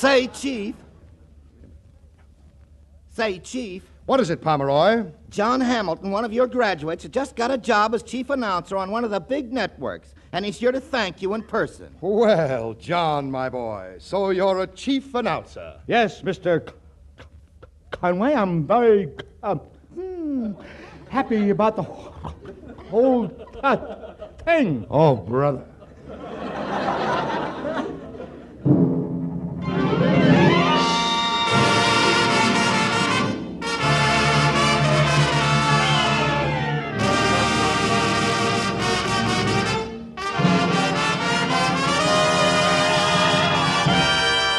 Say, Chief. Say, Chief. What is it, Pomeroy? John Hamilton, one of your graduates, has just got a job as chief announcer on one of the big networks, and he's here to thank you in person. Well, John, my boy, so you're a chief announcer. Yes, Mr. Conway, I'm very happy about the whole thing. Oh, brother.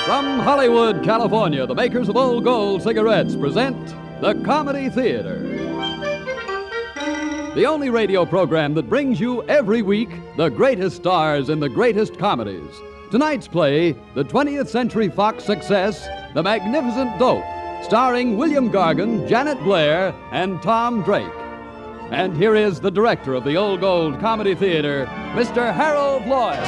From Hollywood, California, the makers of Old Gold cigarettes present the Comedy Theater. The only radio program that brings you every week the greatest stars in the greatest comedies. Tonight's play, the 20th Century Fox success, The Magnificent Dope, starring William Gargan, Janet Blair, and Tom Drake. And here is the director of the Old Gold Comedy Theater, Mr. Harold Lloyd.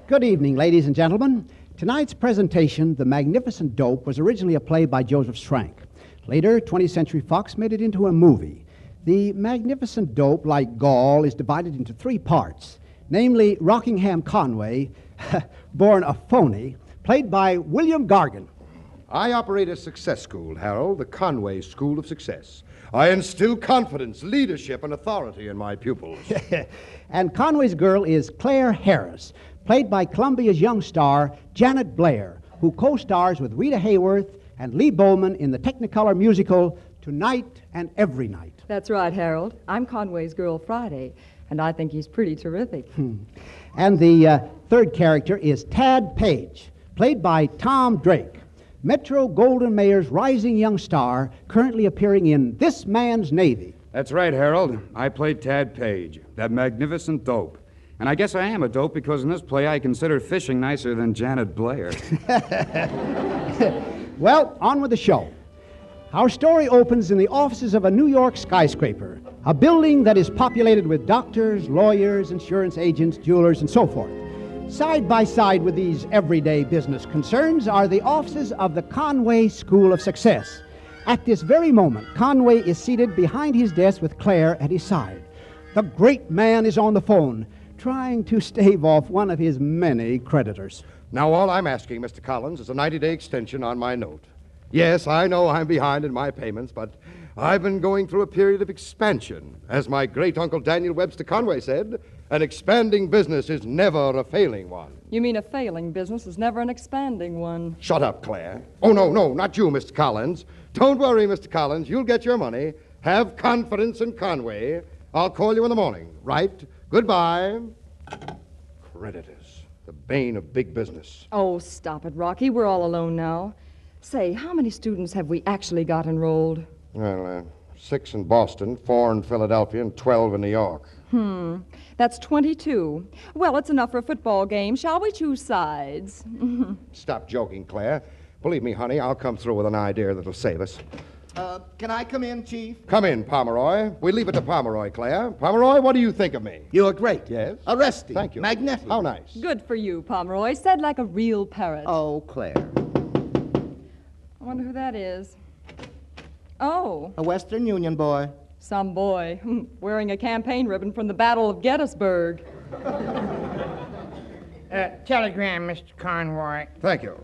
Good evening, ladies and gentlemen. Tonight's presentation, The Magnificent Dope, was originally a play by Joseph Schrank. Later, 20th Century Fox made it into a movie. The Magnificent Dope, like Gaul, is divided into three parts, namely Rockingham Conway, born a phony, played by William Gargan. I operate a success school, Harold, the Conway School of Success. I instill confidence, leadership, and authority in my pupils. And Conway's girl is Claire Harris, played by Columbia's young star, Janet Blair, who co-stars with Rita Hayworth and Lee Bowman in the Technicolor musical Tonight and Every Night. That's right, Harold. I'm Conway's girl, Friday, and I think he's pretty terrific. And the third character is Tad Page, played by Tom Drake, Metro-Goldwyn-Mayer's rising young star, currently appearing in This Man's Navy. That's right, Harold. I played Tad Page, that magnificent dope. And I guess I am a dope because in this play I consider fishing nicer than Janet Blair. Well, on with the show. Our story opens in the offices of a New York skyscraper, a building that is populated with doctors, lawyers, insurance agents, jewelers, and so forth. Side by side with these everyday business concerns are the offices of the Conway School of Success. At this very moment, Conway is seated behind his desk with Claire at his side. The great man is on the phone, trying to stave off one of his many creditors. Now, all I'm asking, Mr. Collins, is a 90-day extension on my note. Yes, I know I'm behind in my payments, but I've been going through a period of expansion. As my great-uncle Daniel Webster Conway said, an expanding business is never a failing one. You mean a failing business is never an expanding one? Shut up, Claire. Oh, no, not you, Mr. Collins. Don't worry, Mr. Collins. You'll get your money. Have confidence in Conway. I'll call you in the morning, right? Goodbye. Creditors, the bane of big business. Oh, stop it, Rocky. We're all alone now. Say, how many students have we actually got enrolled? Well, 6 in Boston, 4 in Philadelphia, and 12 in New York. That's 22. Well, it's enough for a football game. Shall we choose sides? Stop joking, Claire. Believe me, honey, I'll come through with an idea that'll save us. Can I come in, Chief? Come in, Pomeroy. We leave it to Pomeroy, Claire. Pomeroy, what do you think of me? You're great. Yes? Arresting. Thank you. Magnetic. How nice. Good for you, Pomeroy. Said like a real parrot. Oh, Claire. I wonder who that is. Oh, A Western Union boy. some boy wearing a campaign ribbon from the Battle of Gettysburg. Telegram, Mr. Conroy. Thank you.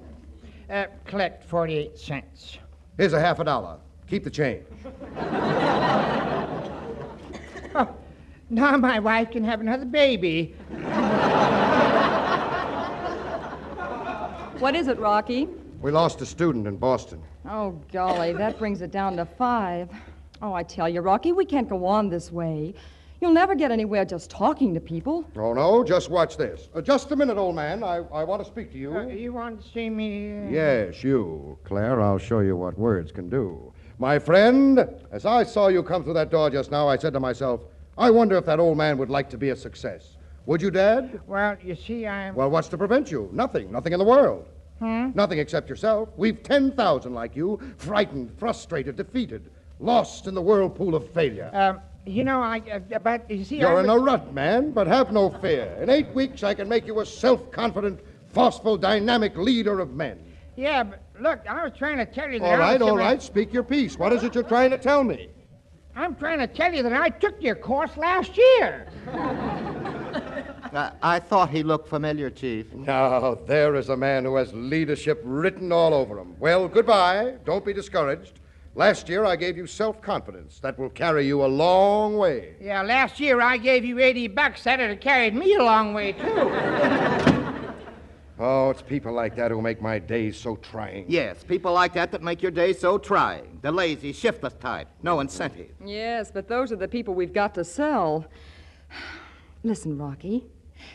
Collect 48 cents. Here's a $50. Keep the change. Oh, now my wife can have another baby. What is it, Rocky? We lost a student in Boston. Oh, golly, that brings it down to 5. Oh, I tell you, Rocky, we can't go on this way. You'll never get anywhere just talking to people. Oh, no, just watch this. Just a minute, old man. I want to speak to you. You want to see me? Yes, you. Claire, I'll show you what words can do. My friend, as I saw you come through that door just now, I said to myself, I wonder if that old man would like to be a success. Would you, Dad? Well, you see, I'm... Well, what's to prevent you? Nothing. Nothing in the world. Nothing except yourself. We've 10,000 like you, frightened, frustrated, defeated, lost in the whirlpool of failure. You know, but you see, You're in a rut, man, but have no fear. In 8 weeks, I can make you a self-confident, forceful, dynamic leader of men. Yeah, but look, I was trying to tell you that. All right, speak your piece. What is it you're trying to tell me? I'm trying to tell you that I took your course last year. I thought he looked familiar, Chief. Now, there is a man who has leadership written all over him. Well, goodbye. Don't be discouraged. Last year, I gave you self-confidence. That will carry you a long way. Yeah, last year I gave you $80. That would have carried me a long way, too. Oh, it's people like that who make my days so trying. Yes, people like that make your day so trying. The lazy, shiftless type. No incentive. Yes, but those are the people we've got to sell. Listen, Rocky.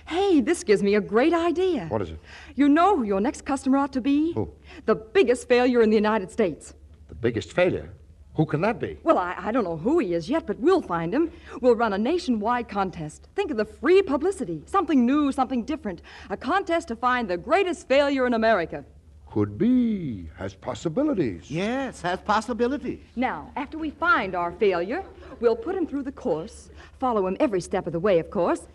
Hey, this gives me a great idea. What is it? You know who your next customer ought to be? Who? The biggest failure in the United States. The biggest failure? Who can that be? Well, I don't know who he is yet, but we'll find him. We'll run a nationwide contest. Think of the free publicity. Something new, something different. A contest to find the greatest failure in America. Could be. Has possibilities. Yes, has possibilities. Now, after we find our failure, we'll put him through the course, follow him every step of the way, of course,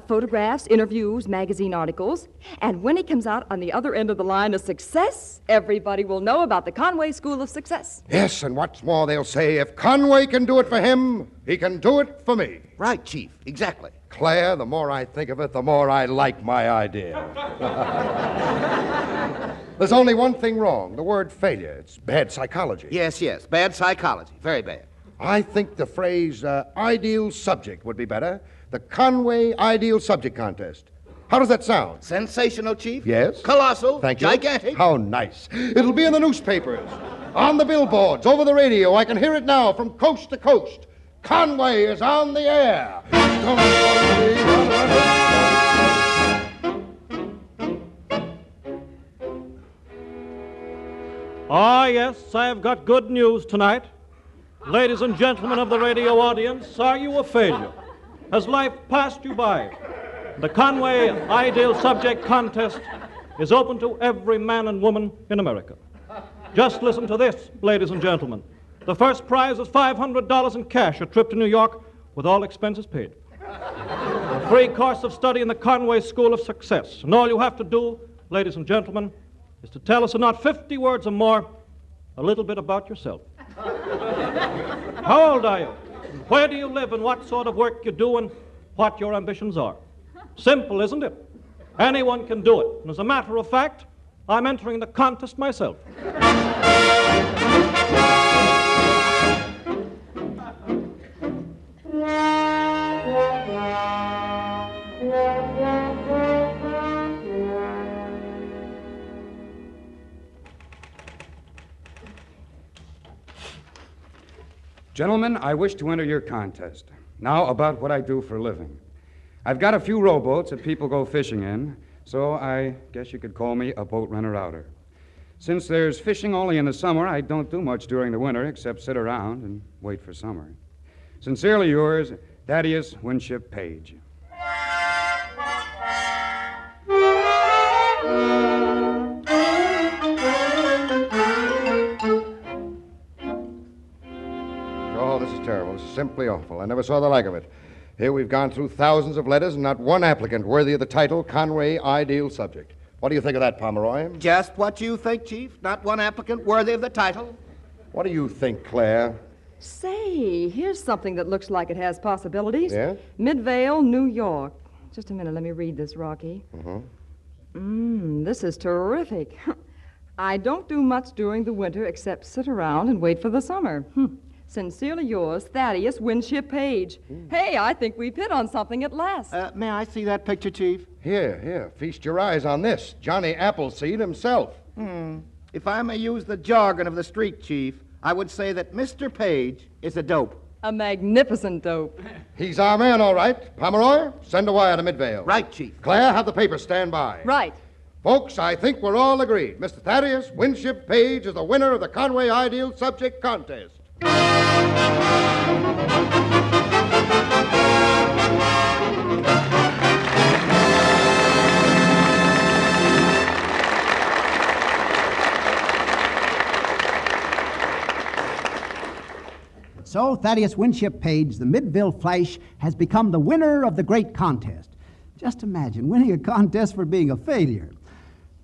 photographs, interviews, magazine articles, and when he comes out on the other end of the line of success, everybody will know about the Conway School of Success. Yes, and what's more, they'll say, if Conway can do it for him, he can do it for me. Right, Chief, exactly. Claire, the more I think of it, the more I like my idea. There's only one thing wrong, the word failure. It's bad psychology. Yes, bad psychology, very bad. I think the phrase ideal subject would be better. The Conway Ideal Subject Contest. How does that sound? Sensational, Chief. Yes. Colossal. Thank you. Gigantic. How nice. It'll be in the newspapers, on the billboards, over the radio. I can hear it now from coast to coast. Conway is on the air. Don't worry. Ah, yes, I have got good news tonight. Ladies and gentlemen of the radio audience, are you a failure? Has life passed you by? The Conway Ideal Subject Contest is open to every man and woman in America. Just listen to this, ladies and gentlemen. The first prize is $500 in cash, a trip to New York with all expenses paid. A free course of study in the Conway School of Success. And all you have to do, ladies and gentlemen, is to tell us in not 50 words or more a little bit about yourself. How old are you? Where do you live and what sort of work you do and what your ambitions are? Simple, isn't it? Anyone can do it. And as a matter of fact, I'm entering the contest myself. Gentlemen, I wish to enter your contest. Now, about what I do for a living. I've got a few rowboats that people go fishing in, so I guess you could call me a boat renter-outer. Since there's fishing only in the summer, I don't do much during the winter except sit around and wait for summer. Sincerely yours, Thaddeus Winship Page. Oh, this is terrible. This is simply awful. I never saw the like of it. Here we've gone through thousands of letters and not one applicant worthy of the title Conway Ideal Subject. What do you think of that, Pomeroy? Just what you think, Chief. Not one applicant worthy of the title. What do you think, Claire? Say, here's something that looks like it has possibilities. Yeah? Midvale, New York. Just a minute, let me read this, Rocky. This is terrific. I don't do much during the winter except sit around and wait for the summer. Sincerely yours, Thaddeus Winship Page. Hey, I think we've hit on something at last. May I see that picture, Chief? Here. Feast your eyes on this. Johnny Appleseed himself. If I may use the jargon of the street, Chief, I would say that Mr. Page is a dope. A magnificent dope. He's our man, all right. Pomeroy, send a wire to Midvale. Right, Chief. Claire, have the paper stand by. Right. Folks, I think we're all agreed. Mr. Thaddeus Winship Page is the winner of the Conway Ideal Subject Contest. So Thaddeus Winship Page, the Midville Flash, has become the winner of the great contest. Just imagine winning a contest for being a failure.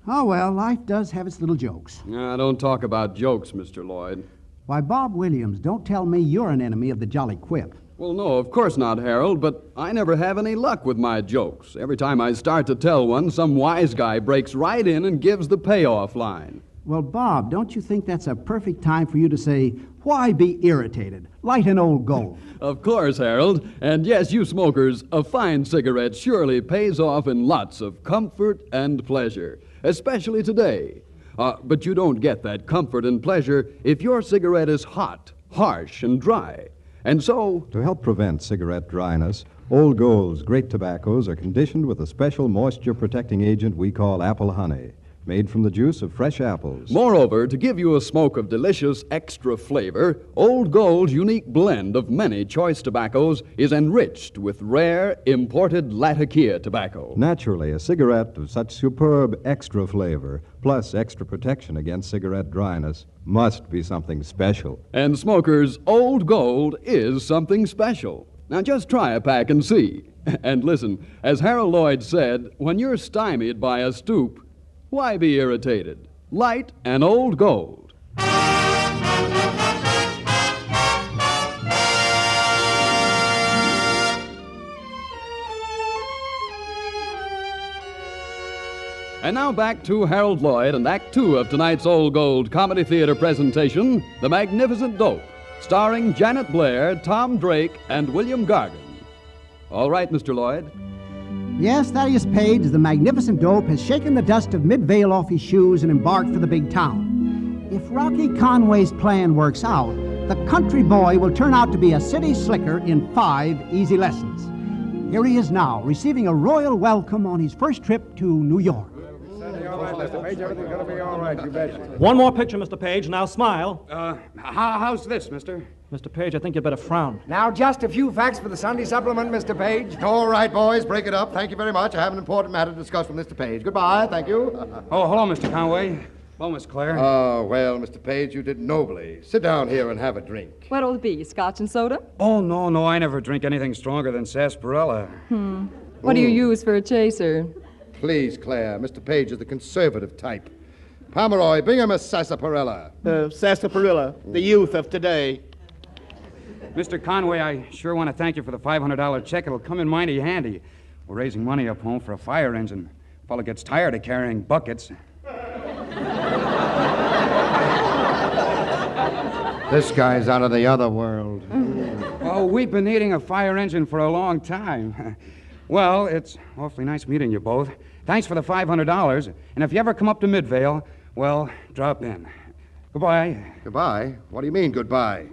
Oh, well, life does have its little jokes. Don't talk about jokes, Mr. Lloyd. Why, Bob Williams, don't tell me you're an enemy of the Jolly Quip. Well, no, of course not, Harold, but I never have any luck with my jokes. Every time I start to tell one, some wise guy breaks right in and gives the payoff line. Well, Bob, don't you think that's a perfect time for you to say, why be irritated? Light an old gold. Of course, Harold. And yes, you smokers, a fine cigarette surely pays off in lots of comfort and pleasure, especially today. But you don't get that comfort and pleasure if your cigarette is hot, harsh, and dry. And so, to help prevent cigarette dryness, Old Gold's great tobaccos are conditioned with a special moisture-protecting agent we call apple honey, made from the juice of fresh apples. moreover, to give you a smoke of delicious extra flavor, Old Gold's unique blend of many choice tobaccos is enriched with rare imported Latakia tobacco. Naturally, a cigarette of such superb extra flavor, plus extra protection against cigarette dryness, must be something special. And smokers, Old Gold is something special. Now just try a pack and see. And listen, as Harold Lloyd said, when you're stymied by a stoop, why be irritated? Light an Old Gold. And now back to Harold Lloyd and Act Two of tonight's Old Gold Comedy Theater presentation, The Magnificent Dope, starring Janet Blair, Tom Drake, and William Gargan. All right, Mr. Lloyd. Yes, Thaddeus Page, the magnificent dope, has shaken the dust of Midvale off his shoes and embarked for the big town. If Rocky Conway's plan works out, the country boy will turn out to be a city slicker in 5 easy lessons. Here he is now, receiving a royal welcome on his first trip to New York. Everything's going to be all right, you bet. One more picture, Mr. Page. Now smile. How's this, mister? Mr. Page, I think you'd better frown. Now, just a few facts for the Sunday supplement, Mr. Page. All right, boys, break it up. Thank you very much. I have an important matter to discuss with Mr. Page. Goodbye, thank you. Oh, hello, Mr. Conway. Hello, Miss Claire. Oh, well, Mr. Page, you did nobly. Sit down here and have a drink. What'll it be, scotch and soda? Oh, no, I never drink anything stronger than sarsaparilla. What do you use for a chaser? Please, Claire, Mr. Page is the conservative type. Pomeroy, bring him a sarsaparilla. Sarsaparilla, the youth of today. Mr. Conway, I sure want to thank you for the $500 check. It'll come in mighty handy. We're raising money up home for a fire engine. Fellow gets tired of carrying buckets. This guy's out of the other world. Oh, we've been needing a fire engine for a long time. Well, it's awfully nice meeting you both. Thanks for the $500. And if you ever come up to Midvale, well, drop in. Goodbye. Goodbye? What do you mean, goodbye?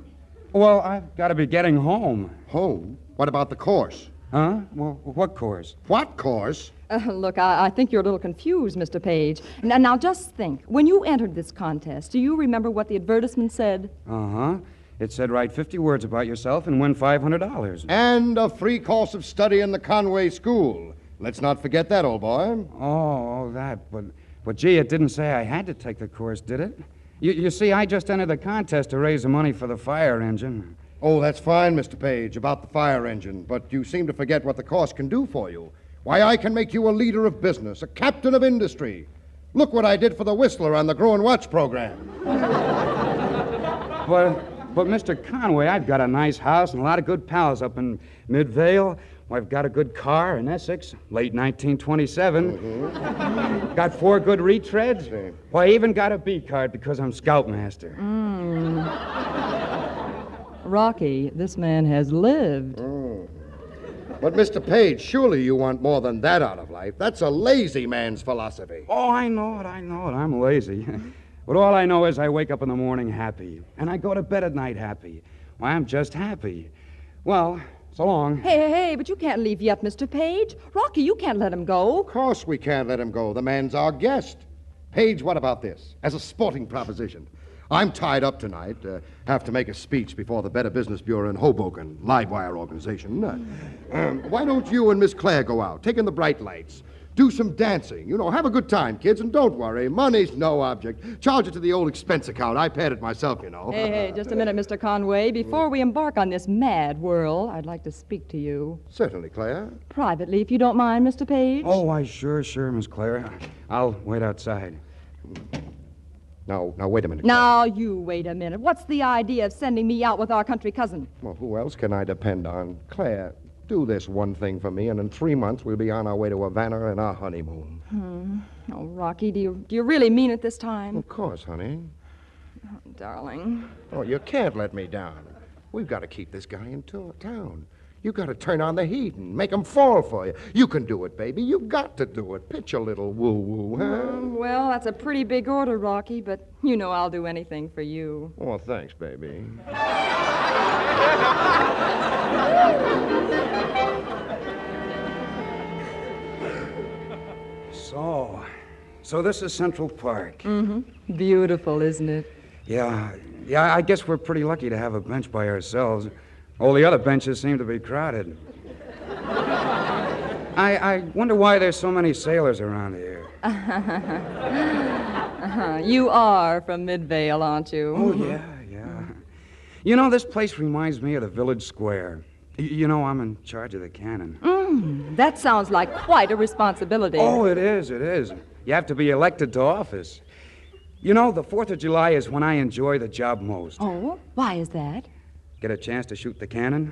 Well, I've got to be getting home. Home? What about the course? Huh? Well, what course? What course? Look, I think you're a little confused, Mr. Page. Now, just think. When you entered this contest, do you remember what the advertisement said? Uh-huh. It said write 50 words about yourself and win $500. And a free course of study in the Conway School. Let's not forget that, old boy. Oh, that. But gee, it didn't say I had to take the course, did it? You see, I just entered the contest to raise the money for the fire engine. Oh, that's fine, Mr. Page, about the fire engine, but you seem to forget what the course can do for you. Why, I can make you a leader of business, a captain of industry. Look what I did for the Whistler on the Grow and Watch program. But Mr. Conway, I've got a nice house and a lot of good pals up in Midvale. I've got a good car in Essex, late 1927. Mm-hmm. Got 4 good retreads. Well, I even got a B card because I'm scoutmaster. Rocky, this man has lived. But, Mr. Page, surely you want more than that out of life. That's a lazy man's philosophy. Oh, I know it. I'm lazy. But all I know is I wake up in the morning happy, and I go to bed at night happy. Why, I'm just happy. Well, so long. Hey, but you can't leave yet, Mr. Page. Rocky, you can't let him go. Of course we can't let him go. The man's our guest. Page, what about this? As a sporting proposition. I'm tied up tonight. Have to make a speech before the Better Business Bureau in Hoboken, Livewire organization. Why don't you and Miss Claire go out? Take in the bright lights. Do some dancing. You know, have a good time, kids, and don't worry. Money's no object. Charge it to the old expense account. I paid it myself, you know. Hey, just a minute, Mr. Conway. Before we embark on this mad whirl, I'd like to speak to you. Certainly, Claire. Privately, if you don't mind, Mr. Page. Oh, why, sure, Miss Clara. I'll wait outside. Now, wait a minute. Now, you wait a minute. What's the idea of sending me out with our country cousin? Well, who else can I depend on? Claire, do this one thing for me, and in 3 months we'll be on our way to Havana and our honeymoon. Oh, Rocky, do you really mean it this time? Of course, honey. Oh, darling. Oh, you can't let me down. We've got to keep this guy in town. You've got to turn on the heat and make him fall for you. You can do it, baby. You've got to do it. Pitch a little woo-woo, huh? Well, that's a pretty big order, Rocky, but you know I'll do anything for you. Oh, thanks, baby. So this is Central Park. Mm-hmm. Beautiful, isn't it? Yeah, I guess we're pretty lucky to have a bench by ourselves. All the other benches seem to be crowded. I wonder why there's so many sailors around here. You are from Midvale, aren't you? Oh, yeah. You know, this place reminds me of the village square. You know, I'm in charge of the cannon. That sounds like quite a responsibility. Oh, it is. You have to be elected to office. You know, the 4th of July is when I enjoy the job most. Oh, why is that? Get a chance to shoot the cannon?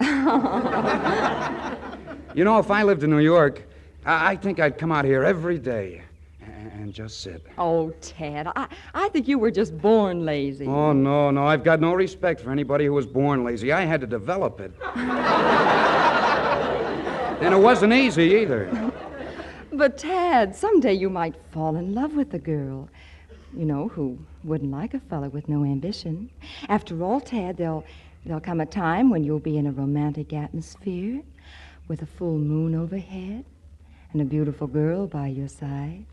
You know, if I lived in New York, I think I'd come out here every day and just sit. Oh, Ted, I think you were just born lazy. Oh, no, I've got no respect for anybody who was born lazy. I had to develop it. And it wasn't easy either. But, Ted, someday you might fall in love with a girl, you know, who wouldn't like a fellow with no ambition. After all, Ted, there'll come a time when you'll be in a romantic atmosphere with a full moon overhead and a beautiful girl by your side.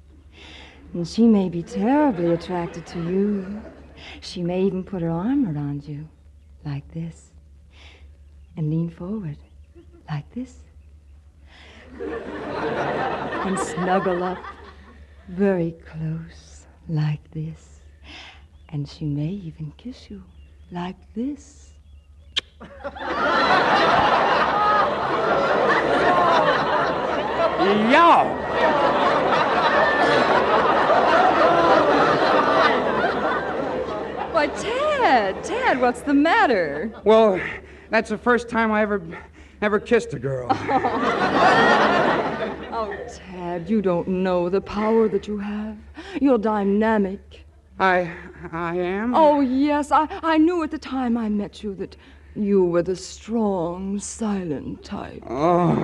And she may be terribly attracted to you. She may even put her arm around you, like this, and lean forward, like this, and snuggle up very close, like this. And she may even kiss you, like this. Yo! Why, Ted, what's the matter? Well, that's the first time I ever kissed a girl. Oh, Ted, you don't know the power that you have. You're dynamic. I am? Oh, yes, I knew at the time I met you that you were the strong, silent type. Oh.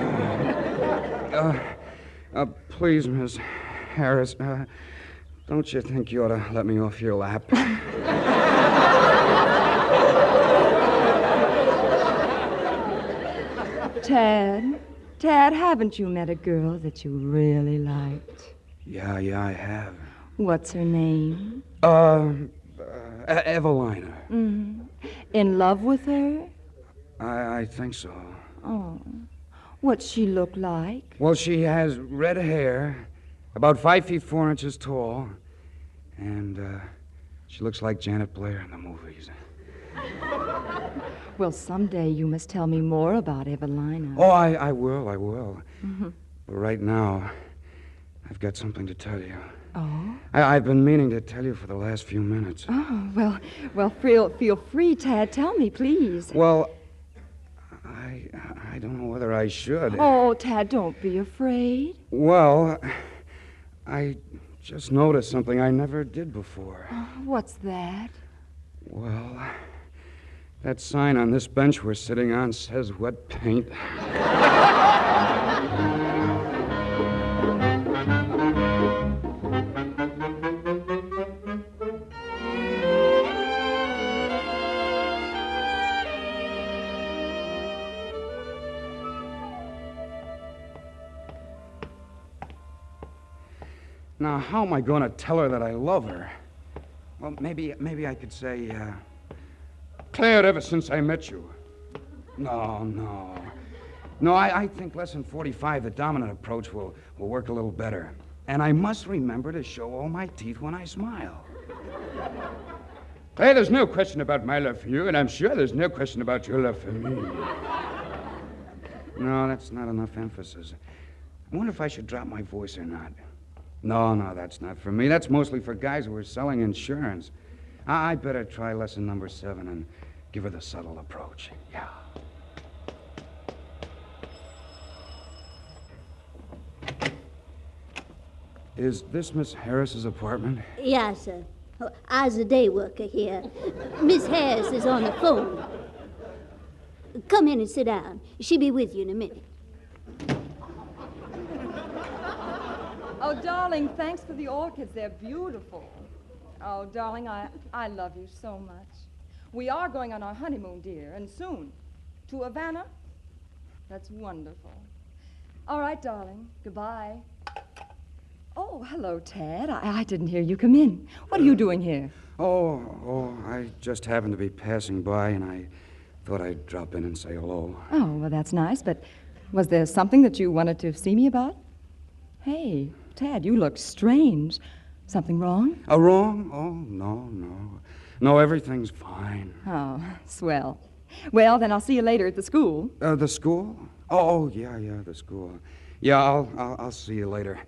Please, Miss Harris, don't you think you ought to let me off your lap? Ted, haven't you met a girl that you really liked? Yeah, I have. What's her name? Evelina. Mm-hmm. In love with her? I think so. Oh. What's she look like? Well, she has red hair, about 5 feet 4 inches tall, and she looks like Janet Blair in the movies. Well, someday you must tell me more about Evelina. Oh, I will. Mm-hmm. But right now, I've got something to tell you. Oh? I've been meaning to tell you for the last few minutes. Oh, well, feel free, Tad. Tell me, please. Well, I don't know whether I should. Oh, Tad, don't be afraid. Well, I just noticed something I never did before. What's that? Well, that sign on this bench we're sitting on says wet paint. Now, how am I going to tell her that I love her? Well, maybe I could say, Claire, ever since I met you. No. No, I think lesson 45, the dominant approach, will work a little better. And I must remember to show all my teeth when I smile. Hey, there's no question about my love for you, and I'm sure there's no question about your love for me. No, that's not enough emphasis. I wonder if I should drop my voice or not. No, that's not for me. That's mostly for guys who are selling insurance. I better try lesson number 7 and give her the subtle approach. Yeah. Is this Miss Harris's apartment? Yes, sir. I's a day worker here. Miss Harris is on the phone. Come in and sit down. She'll be with you in a minute. Oh, darling, thanks for the orchids. They're beautiful. Oh, darling, I love you so much. We are going on our honeymoon, dear, and soon. To Havana? That's wonderful. All right, darling. Goodbye. Oh, hello, Ted. I didn't hear you come in. What are you doing here? Oh, I just happened to be passing by, and I thought I'd drop in and say hello. Oh, well, that's nice, but was there something that you wanted to see me about? Hey, Ted, you look strange. Something wrong? Wrong? Oh, no. No, everything's fine. Oh, swell. Well, then I'll see you later at the school. The school? Oh, yeah, the school. Yeah, I'll see you later.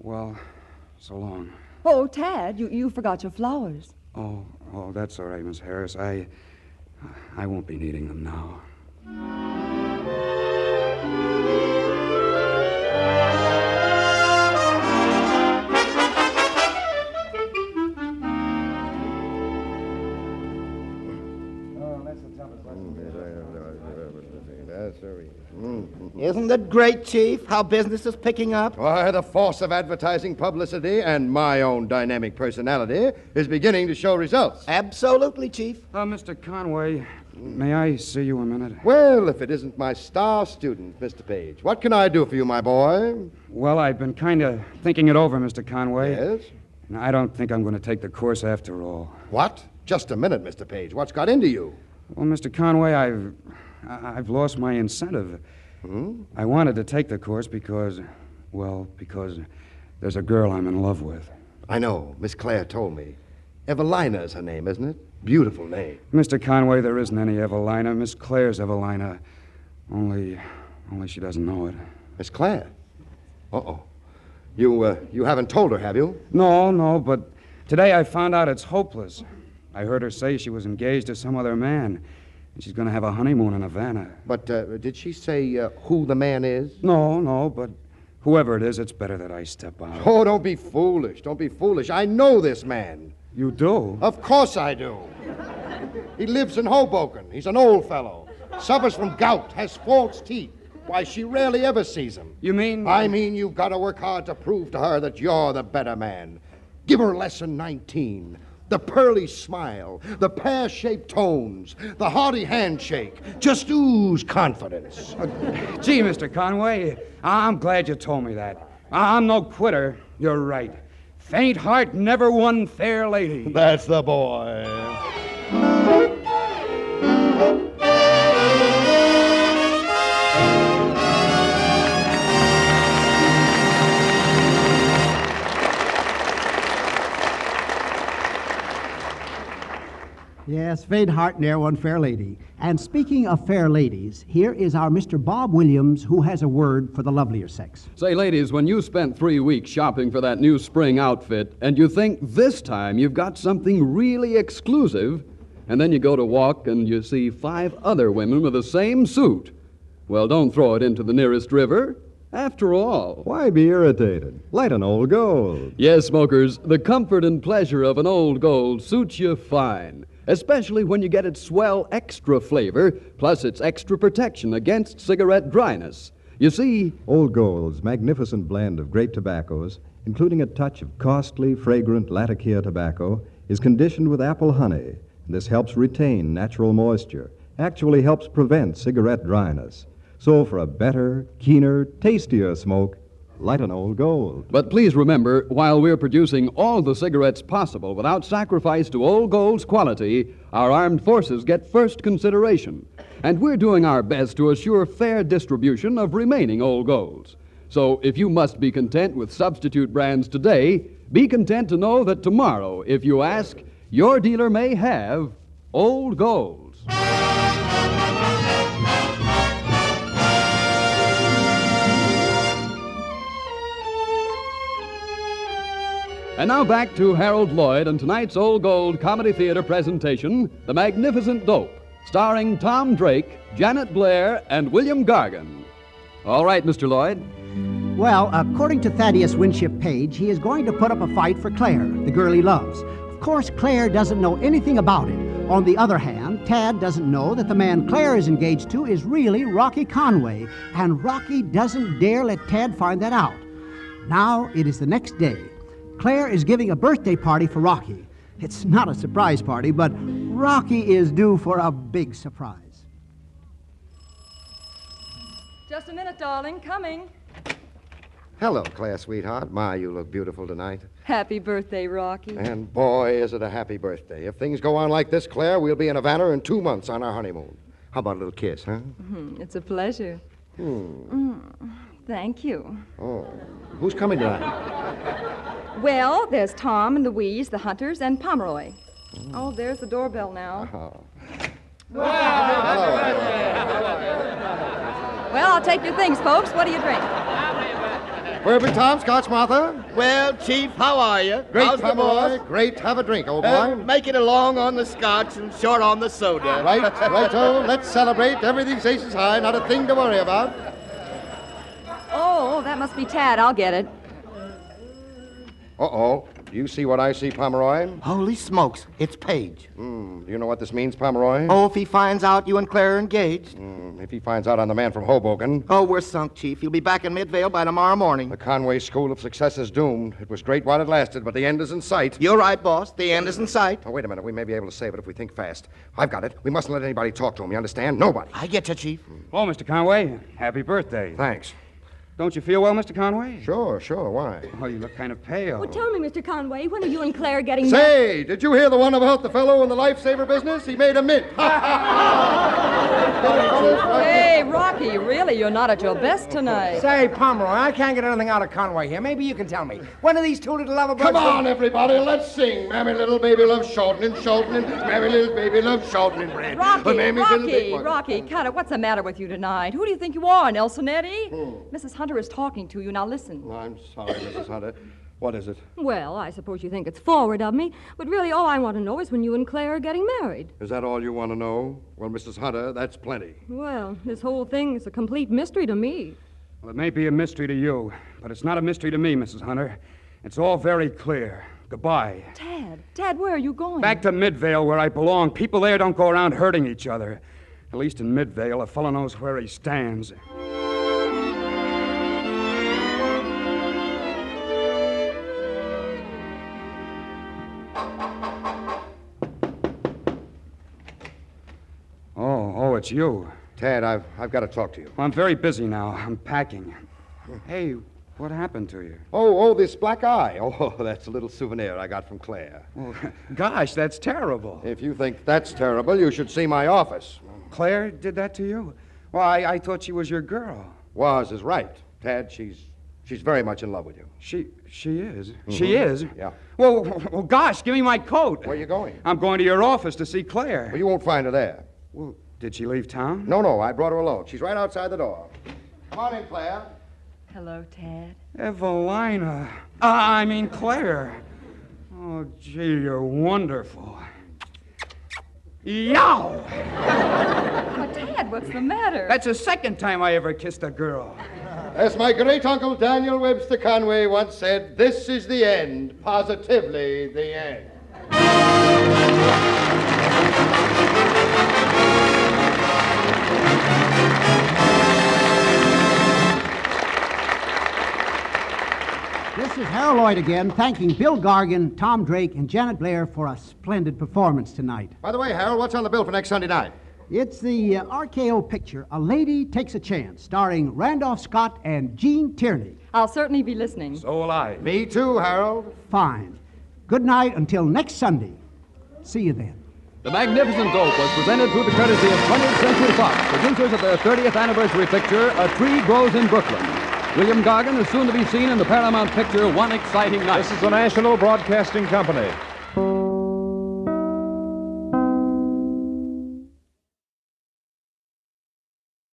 Well, so long. Oh, Tad, you forgot your flowers. Oh, that's all right, Miss Harris. I won't be needing them now. Isn't it great, Chief, how business is picking up? Why, the force of advertising, publicity, and my own dynamic personality is beginning to show results. Absolutely, Chief. Mr. Conway, may I see you a minute? Well, if it isn't my star student, Mr. Page, what can I do for you, my boy? Well, I've been kind of thinking it over, Mr. Conway. Yes? And I don't think I'm going to take the course after all. What? Just a minute, Mr. Page. What's got into you? Well, Mr. Conway, I've lost my incentive. Hmm? I wanted to take the course because there's a girl I'm in love with. I know. Miss Claire told me. Evelina is her name, isn't it? Beautiful name. Mr. Conway, there isn't any Evelina. Miss Claire's Evelina. Only she doesn't know it. Miss Claire? Uh-oh. You haven't told her, have you? No, but today I found out it's hopeless. I heard her say she was engaged to some other man, and she's going to have a honeymoon in Havana. But did she say who the man is? No, but whoever it is, it's better that I step out. Oh, don't be foolish. Don't be foolish. I know this man. You do? Of course I do. He lives in Hoboken. He's an old fellow. Suffers from gout, has false teeth. Why, she rarely ever sees him. You mean? I mean you've got to work hard to prove to her that you're the better man. Give her lesson 19. The pearly smile, the pear-shaped tones, the hearty handshake. Just ooze confidence. Gee, Mr. Conway, I'm glad you told me that. I'm no quitter. You're right. Faint heart never won fair lady. That's the boy. Yes, faint heart ne'er won fair lady. And speaking of fair ladies, here is our Mr. Bob Williams, who has a word for the lovelier sex. Say, ladies, when you spent 3 weeks shopping for that new spring outfit, and you think this time you've got something really exclusive, and then you go to walk and you see 5 other women with the same suit, well, don't throw it into the nearest river. After all, Why be irritated? Light an old gold. yes, smokers, the comfort and pleasure of an old gold suits you fine, especially when you get its swell extra flavor, plus its extra protection against cigarette dryness. You see, Old Gold's magnificent blend of great tobaccos, including a touch of costly, fragrant Latakia tobacco, is conditioned with apple honey. This helps retain natural moisture, actually helps prevent cigarette dryness. So for a better, keener, tastier smoke, light an Old Gold. but please remember, while we're producing all the cigarettes possible without sacrifice to Old Gold's quality, Our armed forces get first consideration, and we're doing our best to assure fair distribution of remaining old golds. So if you must be content with substitute brands today, be content to know that tomorrow, if you ask, your dealer may have old golds. And now back to Harold Lloyd and tonight's Old Gold Comedy Theater presentation, The Magnificent Dope, starring Tom Drake, Janet Blair, and William Gargan. All right, Mr. Lloyd. Well, according to Thaddeus Winship Page, he is going to put up a fight for Claire, the girl he loves. Of course, Claire doesn't know anything about it. On the other hand, Tad doesn't know that the man Claire is engaged to is really Rocky Conway, and Rocky doesn't dare let Tad find that out. Now it is the next day. Claire is giving a birthday party for Rocky. It's not a surprise party, but Rocky is due for a big surprise. Just a minute, darling. Coming. Hello, Claire, sweetheart. My, you look beautiful tonight. Happy birthday, Rocky. And boy, is it a happy birthday. If things go on like this, Claire, we'll be in Havana in 2 months on our honeymoon. How about a little kiss, huh? It's a pleasure. Thank you. Oh. Who's coming tonight? Well, there's Tom and Louise, the Hunters, and Pomeroy. Oh, there's the doorbell now. Well, I'll take your things, folks. What do you drink? Bourbon, Tom, Scotch, Martha. Well, Chief, how are you? Great, How's the boss? Great. Have a drink, old boy. Make it along on the scotch and short on the soda. Righto. Let's celebrate. Everything's aces high. Not a thing to worry about. Oh, that must be Tad. I'll get it. Uh-oh. Do you see what I see, Pomeroy? Holy smokes, it's Page. Do you know what this means, Pomeroy? Oh, if he finds out you and Claire are engaged. If he finds out I'm the man from Hoboken. Oh, we're sunk, Chief. He'll be back in Midvale by tomorrow morning. The Conway School of Success is doomed. It was great while it lasted, but the end is in sight. You're right, boss. The end is in sight. Oh, wait a minute. We may be able to save it if we think fast. I've got it. We mustn't let anybody talk to him, you understand? Nobody. I get you, Chief. Hello, Mr. Conway. Happy birthday. Thanks. Don't you feel well, Mr. Conway? Sure. Why? Oh, you look kind of pale. Well, tell me, Mr. Conway, when are you and Claire getting Say, did you hear the one about the fellow in the lifesaver business? He made a mint. Hey, Rocky, really, you're not at your best tonight. Say, Pomeroy, I can't get anything out of Conway here. Maybe you can tell me. When are these two little lovebirds? Come on, everybody, let's sing. Mammy little baby loves shortening. Mammy little baby loves shortening bread. Rocky, cut it. What's the matter with you tonight? Who do you think you are, Nelsonetti? Mrs. Hunter is talking to you. Now listen. I'm sorry, Mrs. Hunter. What is it? Well, I suppose you think it's forward of me, but really all I want to know is when you and Claire are getting married. Is that all you want to know? Well, Mrs. Hunter, that's plenty. Well, this whole thing is a complete mystery to me. Well, it may be a mystery to you, but it's not a mystery to me, Mrs. Hunter. It's all very clear. Goodbye. Tad, where are you going? Back to Midvale, where I belong. People there don't go around hurting each other. At least in Midvale, a fellow knows where he stands. Oh, it's you. Tad, I've got to talk to you. Well, I'm very busy now. I'm packing. Hey, what happened to you? Oh, this black eye. Oh, that's a little souvenir I got from Claire. Well, gosh, that's terrible. If you think that's terrible, you should see my office. Claire did that to you? Well, I thought she was your girl. Was is right. Tad, she's very much in love with you. She is? Mm-hmm. She is? Yeah. Well, gosh, give me my coat. Where are you going? I'm going to your office to see Claire. Well, you won't find her there. Well, did she leave town? No, I brought her alone. She's right outside the door. Come on in, Claire. Hello, Tad. Evelina. I mean, Claire. Oh, gee, you're wonderful. Yow! But, Tad, what's the matter? That's the second time I ever kissed a girl. As my great-uncle Daniel Webster Conway once said, this is the end, positively the end. This is Harold Lloyd again, thanking Bill Gargan, Tom Drake, and Janet Blair for a splendid performance tonight. By the way, Harold, what's on the bill for next Sunday night? It's the RKO picture, A Lady Takes a Chance, starring Randolph Scott and Gene Tierney. I'll certainly be listening. So will I. Me too, Harold. Fine. Good night until next Sunday. See you then. The Magnificent Dope was presented through the courtesy of 20th Century Fox, producers of their 30th anniversary picture, A Tree Grows in Brooklyn. William Gargan is soon to be seen in the Paramount picture, One Exciting Night. This is the National Broadcasting Company.